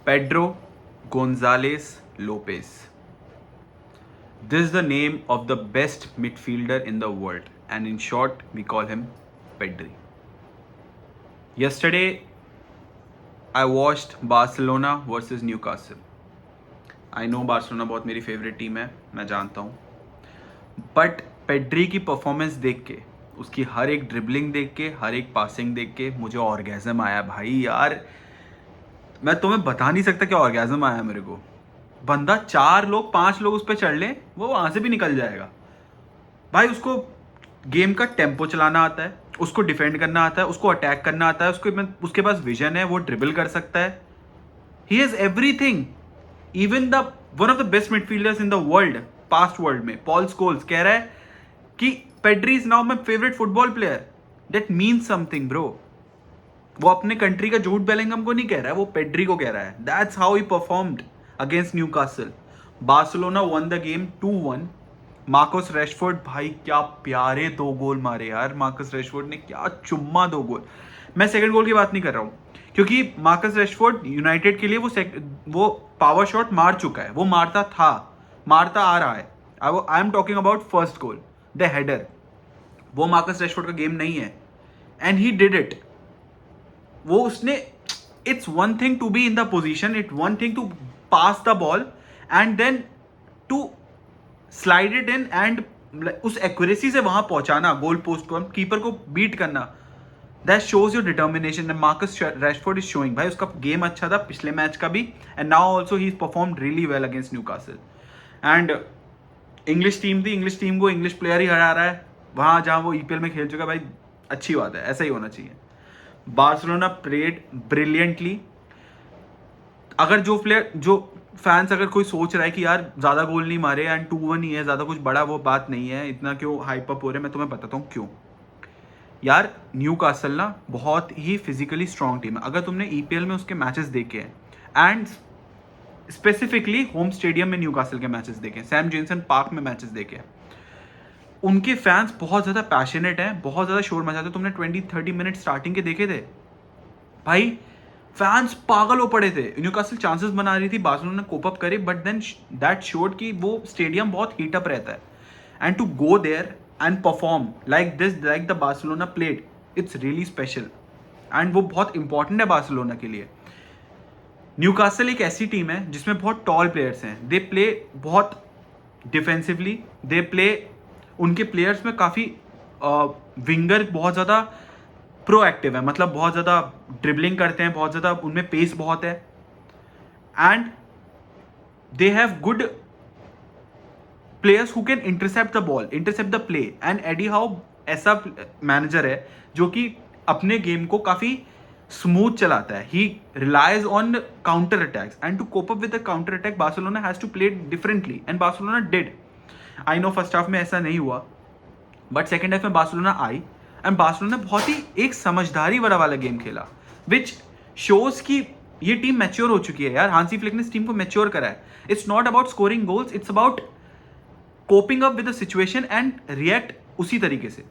Pedro Gonzalez Lopez. This is the name of the best midfielder in the world, and in short, we call him Pedri. Yesterday, I watched Barcelona versus Newcastle. I know Barcelona बहुत मेरी favourite team है, मैं जानता हूँ, but Pedri की performance देख के, उसकी हर एक ड्रिबलिंग देख के, हर एक पासिंग देख के मुझे ऑर्गेजम आया भाई यार. मैं तुम्हें बता नहीं सकता क्या ऑर्गेजम आया मेरे को. बंदा 4 लोग 5 लोग उस पर चढ़ लें, वो वहां से भी निकल जाएगा भाई. उसको गेम का टेम्पो चलाना आता है, उसको डिफेंड करना आता है, उसको अटैक करना आता है, उसके पास विजन है, वो ड्रिबल कर सकता है. He has everything. Even the one of the best midfielders in the world, past world में, पॉल स्कोल्स कह रहा है कि Pedri is now my favourite football player. That means something bro. वो अपने कंट्री का जूड बेलिंगम को नहीं कह रहा है, वो पेड्री को कह रहा है. That's how he performed against Newcastle. Barcelona won the game 2-1. Marcus Rashford, भाई क्या प्यारे 2 गोल मारे यार. मार्कस रैशफोर्ड ने क्या चुम्मा 2 गोल. मैं सेकंड गोल की बात नहीं कर रहा हूँ, क्योंकि मार्कस रैशफोर्ड यूनाइटेड के लिए वो पावर शॉट मार चुका है, वो मारता आ रहा है. I am talking about first goal, the header. वो मार्कस रैशफोर्ड का गेम नहीं है, एंड ही डिड इट. वो उसने, it's one thing to be in the position, it one thing to pass the ball and then to slide it in and उस accuracy से वहां पहुंचाना गोल पोस्ट को, कीपर को बीट करना. That shows your determination. Marcus Rashford is showing भाई. उसका game अच्छा था पिछले मैच का भी, and now also he performed really well against Newcastle. And English team को इंग्लिश प्लेयर ही हरा रहा है वहां जहां वो ईपीएल में खेल चुका है भाई. अच्छी बात है, ऐसा ही होना चाहिए. Barcelona played brilliantly. अगर जो फैंस अगर कोई सोच रहा है कि यार ज़्यादा गोल नहीं मारे एंड 2-1 ही है, ज़्यादा कुछ बड़ा वो बात नहीं है, इतना क्यों हाइप अप हो रहे हैं, मैं तुम्हें बताता हूँ क्यों. यार न्यूकासल ना बहुत ही फिजिकली स्ट्रॉन्ग टीम है. अगर तुमने ईपीएल में उसके मैचेस देखे हैं एंड स्पेसिफिकली होम स्टेडियम में न्यूकासल के मैचेस देखे, सैम जेनसन पार्क में मैचेस देखे, उनके फैंस बहुत ज़्यादा पैशनेट हैं, बहुत ज़्यादा शोर मचाते. तुमने 20-30 मिनट स्टार्टिंग के देखे थे भाई, फैंस पागल हो पड़े थे. न्यूकासल चांसेस बना रही थी, बार्सिलोना ने कोप अप करे, बट देन दैट शोड कि वो स्टेडियम बहुत हीट अप रहता है. And to go there and perform like this, like the Barcelona played, it's really special. And वो बहुत इंपॉर्टेंट है बार्सिलोना के लिए. न्यूकासल एक ऐसी टीम है जिसमें बहुत टॉल प्लेयर्स हैं. दे प्ले बहुत डिफेंसिवली, दे प्ले, उनके प्लेयर्स में काफ़ी विंगर बहुत ज़्यादा प्रोएक्टिव है, मतलब बहुत ज़्यादा ड्रिबलिंग करते हैं, बहुत ज़्यादा उनमें पेस बहुत है, and they have good players who can intercept the ball, intercept the play. And Eddie Howe ऐसा मैनेजर है जो कि अपने गेम को काफ़ी स्मूथ चलाता है. He relies on counter attacks, and to cope up with the counter attack Barcelona has to play differently, and Barcelona did. I know first half में ऐसा नहीं हुआ, बट सेकेंड हाफ में बार्सिलोना आई एंड बार्सिलोना ने बहुत ही एक समझदारी वाला गेम खेला, विच शोज कि ये टीम मैच्योर हो चुकी है यार. हांसी फ्लिक ने इस टीम को मैच्योर करा है. It's not about scoring goals, it's about coping up with the situation and react उसी तरीके से.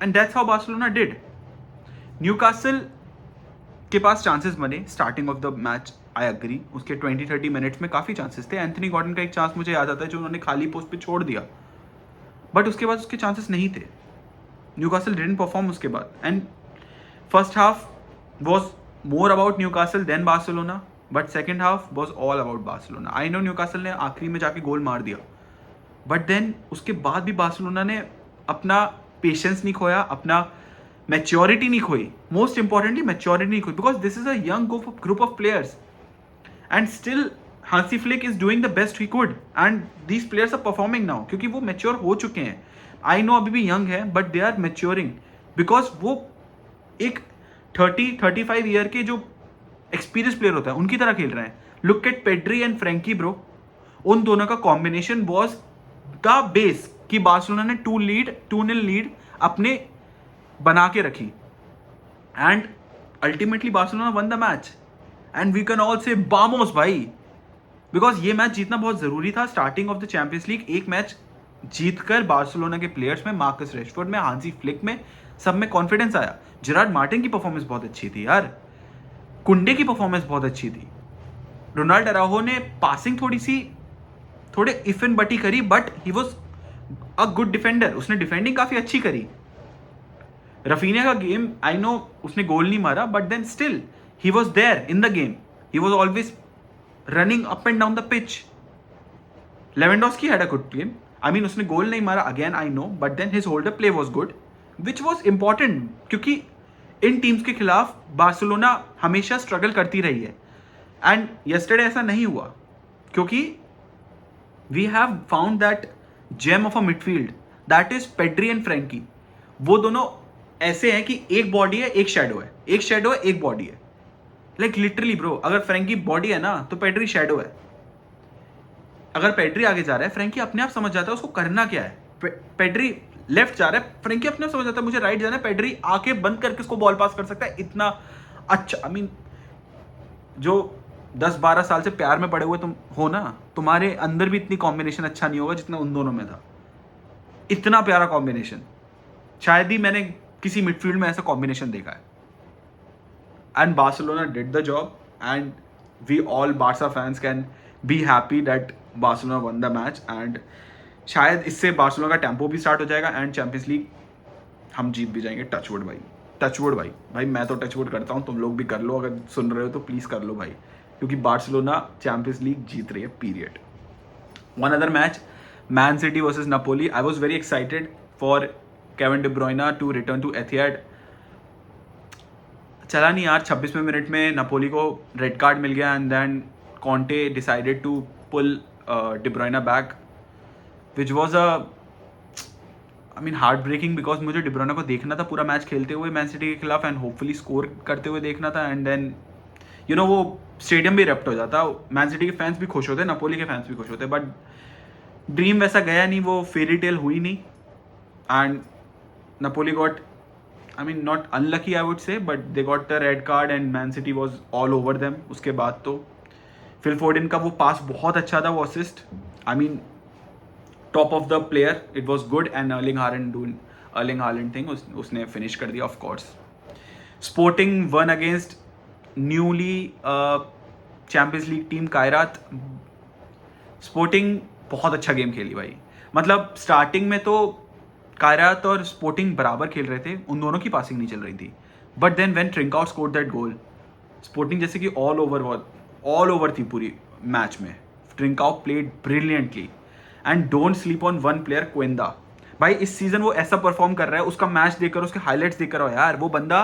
And that's how Barcelona did. Newcastle के पास चांसेस बने starting of the match, I agree. उसके 20-30 मिनट्स में काफ़ी चांसेस थे. एंथनी गॉर्डन का एक चांस मुझे याद आता है जो उन्होंने खाली पोस्ट पे छोड़ दिया, बट उसके बाद उसके चांसेस नहीं थे. न्यूकासल डिडंट परफॉर्म उसके बाद, and first half was more about Newcastle than Barcelona, but second half was all about Barcelona. I know Newcastle ने आखिरी में जाके गोल मार दिया, बट देन उसके बाद भी बार्सिलोना ने अपना पेशेंस नहीं खोया, अपना मैच्योरिटी नहीं खोई. मोस्ट इंपॉर्टेंटली मैच्योरिटी नहीं खोई, because this is a young group of players, and still Hansi Flick is doing the best he could, and these players are performing now, क्योंकि वो मैच्योर हो चुके हैं. आई नो अभी भी यंग है, but they are maturing, because वो एक 30-35 ईयर के जो एक्सपीरियंस प्लेयर होता है उनकी तरह खेल रहे हैं. Look at Pedri and Frenkie bro. उन दोनों का कॉम्बिनेशन वॉज द बेस कि बार्सिलोना ने 2-0 लीड अपने बना के रखी, and ultimately Barcelona won the match. And we can all say बामोस भाई, बिकॉज ये मैच जीतना बहुत जरूरी था. Starting of the Champions league एक मैच जीतकर बार्सिलोना के प्लेयर्स में, मार्कस रैशफोर्ड में, हांसी फ्लिक में, सब में कॉन्फिडेंस आया. जेरार्ड मार्टिन की परफॉर्मेंस बहुत अच्छी थी यार, कुंडे की परफॉर्मेंस बहुत अच्छी थी. रोनाल्ड अराहो ने पासिंग थोड़े इफ एंड बटी करी, but he was a good defender, उसने डिफेंडिंग काफी अच्छी करी। रफीनिया का गेम, आई नो उसने गोल नहीं मारा, but then still he was there in the game, he was always running up and down the pitch. Lewandowski had a good game, I mean उसने goal नहीं मारा again I know, but then his holder play was good, which was important, क्योंकि इन teams के खिलाफ Barcelona हमेशा struggle करती रही है। एंड यस्टरडे ऐसा नहीं हुआ, क्योंकि we have found that gem of a midfield, that is Pedri and Frenkie. वो दोनों ऐसे हैं कि एक बॉडी है एक शेडो है, एक शेडो है एक बॉडी है, लाइक लिटरली ब्रो। अगर फ्रैंकी बॉडी है ना तो पेड्री शेडो है। अगर पेड्री आगे जा रहा है, फ्रैंकी अपने आप समझ जाता है उसको करना क्या है। पेड्री लेफ्ट जा रहा है, फ्रैंकी अपने आप समझ जाता है मुझे राइट जाना है, पेड्री आंखें बंद करके उसको बॉल पास कर सकता है। इतना अच्छा, आई मीन जो 10-12 साल से प्यार में पड़े हुए तुम हो ना, तुम्हारे अंदर भी इतनी कॉम्बिनेशन अच्छा नहीं होगा जितना उन दोनों में था। इतना प्यारा कॉम्बिनेशन शायद ही मैंने किसी मिडफील्ड में ऐसा कॉम्बिनेशन देखा है। And Barcelona did the job, and we all Barca fans can be happy that Barcelona won the match. And शायद इससे बार्सिलोना का टेम्पो भी स्टार्ट हो जाएगा एंड चैंपियंस लीग हम जीत भी जाएंगे। टचवुड भाई, टचवुड भाई मैं तो टचवुड करता हूँ, तुम लोग भी कर लो, अगर सुन रहे हो तो प्लीज़ कर लो भाई, क्योंकि बार्सिलोना चैंपियंस लीग जीत रही है, period. One other match, Man City versus Napoli. I was very excited for Kevin De Bruyne to return to Etihad. चला नहीं यार, 26वें मिनट में नापोली को रेड कार्ड मिल गया and then Conte decided to pull De Bruyne back, which was a I mean heartbreaking, because मुझे De Bruyne को देखना था पूरा मैच खेलते हुए मैन सिटी के खिलाफ एंड होपफुली स्कोर करते हुए देखना था। एंड देन यू नो वो स्टेडियम भी रप्ट हो जाता, मैन सिटी के फैंस भी खुश होते, नापोली के फैंस भी खुश होते, बट ड्रीम वैसा गया नहीं, वो फेरी टेल हुई नहीं। And Napoli got, I mean not unlucky I would say, but they got the red card and Man City was all over them। उसके बाद तो फिल फोर्डन का वो पास बहुत अच्छा था, वो assist, I mean top of the player, it was good. And Erling Haaland thing उसने फिनिश कर दिया of course. Sporting one against newly Champions League team Kairat. Sporting बहुत अच्छा गेम खेली भाई, मतलब स्टार्टिंग में तो कायरात और स्पोर्टिंग बराबर खेल रहे थे, उन दोनों की पासिंग नहीं चल रही थी, but then when Trincao scored that goal, Sporting जैसे कि ऑल ओवर थी पूरी मैच में। Trincao played brilliantly and don't sleep on one player, Quenda भाई। इस सीजन वो ऐसा परफॉर्म कर रहा है, उसका मैच देखकर, उसके हाईलाइट्स देखकर हो यार, वो बंदा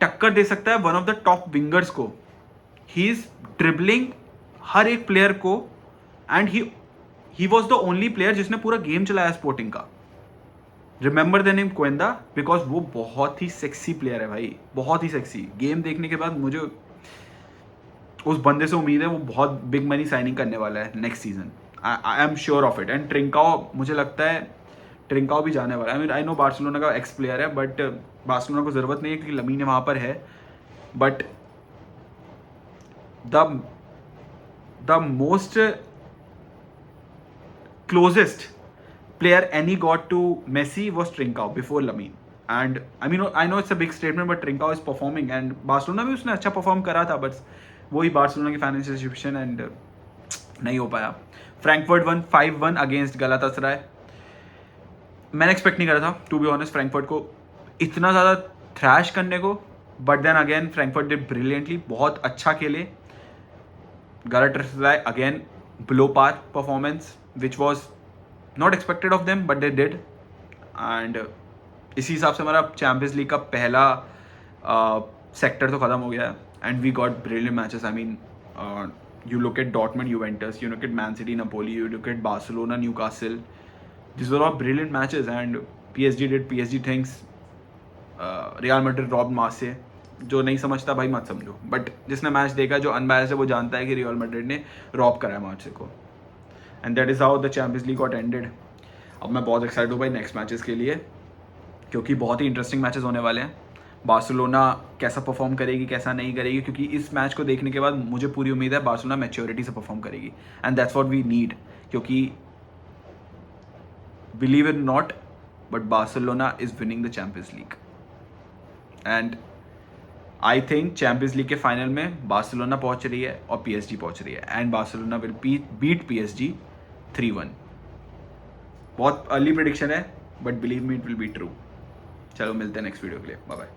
टक्कर दे सकता है one of the top wingers को। ही इज ड्रिबलिंग हर एक प्लेयर को, and he was the only player जिसने पूरा गेम चलाया स्पोर्टिंग का। रिमेंबर द नेम क्वेंदा, बिकॉज वो बहुत ही सेक्सी प्लेयर है भाई, बहुत ही सेक्सी। गेम देखने के बाद मुझे उस बंदे से उम्मीद है वो बहुत बिग मनी साइनिंग करने वाला है next season, I am sure of it. And Trincao, मुझे लगता है ट्रिंकाओ भी जाने वाला है। I mean I know Barcelona का एक्स प्लेयर है, बट बार्सिलोना को ज़रूरत नहीं है क्योंकि लमीन वहाँ पर है, but the most closest player any got to Messi was Trincao before Lamine, and I know it's a big statement, but Trincao is performing and Barcelona भी उसने अच्छा परफॉर्म करा था, बट वही बार्सिलोना की फाइनेंशियल सिचुएशन एंड नहीं हो पाया। Frankfurt 5-1 against Galatasaray. मैंने एक्सपेक्ट नहीं करा था टू बी ऑनेस्ट फ्रैंकफर्ट को इतना ज़्यादा थ्रैश करने को, but then again Frankfurt did brilliantly, बहुत अच्छा खेले। Galatasaray again below par performance, which was not expected of them, but they did। and इसी हिसाब से हमारा चैम्पियंस लीग का पहला सेक्टर तो ख़त्म हो गया है, and we got brilliant matches. I mean you look at Dortmund Juventus, you look at Man City Napoli, you look at Barcelona Newcastle, these were all brilliant matches, and PSG did PSG things। Real Madrid robbed Marseille, जो नहीं समझता भाई मत समझो, but जिसने match देखा, जो unbiased है, वो जानता है कि रियल मैड्रिड ने रॉब कराया मार्चे को, and that is how the Champions league got ended. अब मैं बहुत एक्साइटेड हूँ भाई नेक्स्ट मैचेस के लिए, क्योंकि बहुत ही इंटरेस्टिंग मैचेस होने वाले हैं। बार्सिलोना कैसा परफॉर्म करेगी, कैसा नहीं करेगी, क्योंकि इस मैच को देखने के बाद मुझे पूरी उम्मीद है बार्सिलोना मैच्योरिटी से परफॉर्म करेगी, and that's what we need, क्योंकि believe it not, but Barcelona is winning the Champions League. And I think Champions League के फाइनल में बार्सिलोना पहुंच रही है और पीएसजी पहुंच रही है, and Barcelona will beat PSG 3-1। बहुत अर्ली प्रेडिक्शन है, but believe me it will be true. चलो मिलते हैं नेक्स्ट वीडियो के लिए, बाय बाय।